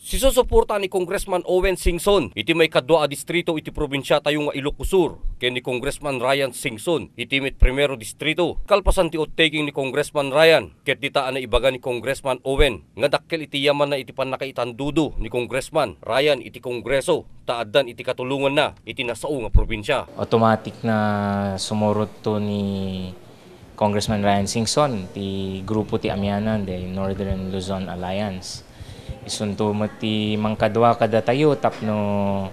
Si susuporta ni Congressman Owen Singson, iti may kadwa a distrito iti probinsya tayo nga Ilocos Sur, ken ni Congressman Ryan Singson, iti met primero distrito. Kalpasan ti taking ni Congressman Ryan, ket dita na ibaga ni Congressman Owen, nga dakkel iti yaman na iti panakaitandudo ni Congressman Ryan iti Kongreso, taaddan iti katulungan na iti nasao nga probinsya. Automatic na sumurot to ni Congressman Ryan Singson, ti grupo ti Amianan, the Northern Luzon Alliance. Isunto mo ti mangkadwa kada tayo tapno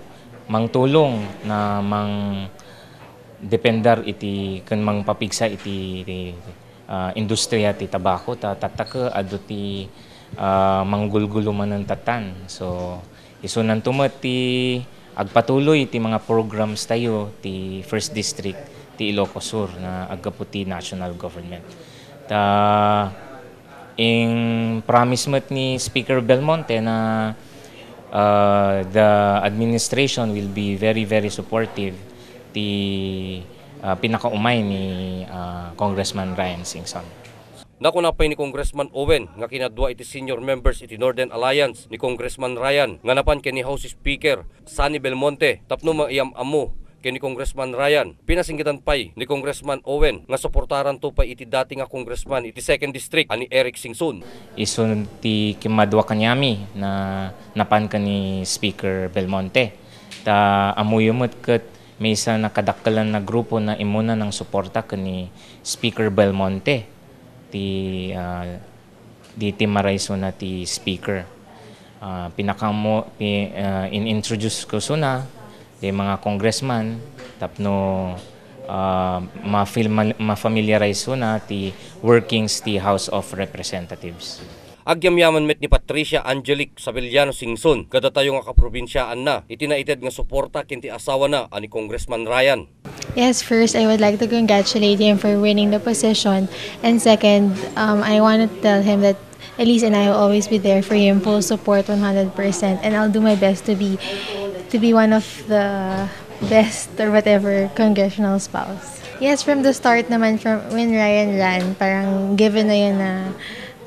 mangtulong na mang dependar iti kan mangpapigsa iti industriya ti tabako tataka adu ti manggulguluman ng tatan. So isunan tumo ti agpatuloy ti mga programs tayo ti First District ti Ilocos Sur na agkaputi national government. In promise mo ni Speaker Belmonte na the administration will be very supportive ti pinakaumay ni Congressman Ryan Singson. Nakunapay ni Congressman Owen nga kinadwa iti senior members iti Northern Alliance ni Congressman Ryan nga napan ken ni House Speaker Sunny Belmonte tapno maiam-amo ken ni Congressman Ryan. Pinasinggitan pay ni Congressman Owen nga suportaran to pa iti dati nga congressman iti 2nd District ani Eric Singson. Isun ti kimadwa kanyami na napan ka ni Speaker Belmonte. Amuyumot ket may isa nakadakkelan na grupo na imuna ng suporta ka ni Speaker Belmonte. Di marayso na ti Speaker. In-introduce ko suna di mga congressman tapno ma-familiarize na ti workings ti House of Representatives. Agyamyaman met ni Patricia Angelic Sabellano Singson kada tayo nga kaprobinsyaan na itinaited nga suporta kinti asawa na ani Congressman Ryan. Yes, first I would like to congratulate him for winning the position, and second I want to tell him that Elise and I will always be there for him, full support 100%, and I'll do my best to be one of the best or whatever congressional spouse. Yes, from the start naman, from when Ryan ran, parang given na yun na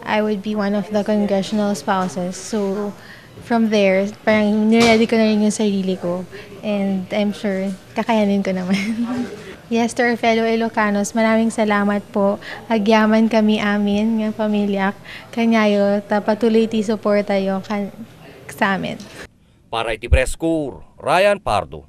I would be one of the congressional spouses. So from there, parang niready ko na rin yung sarili ko, and I'm sure kakayanin ko naman. Yes, to our fellow Ilocanos, maraming salamat po. Agyaman kami amin, nga pamilya, kanyayo, patuloy ti suporta yung sa amin. Para iti Press Corps, Ryan Pardo.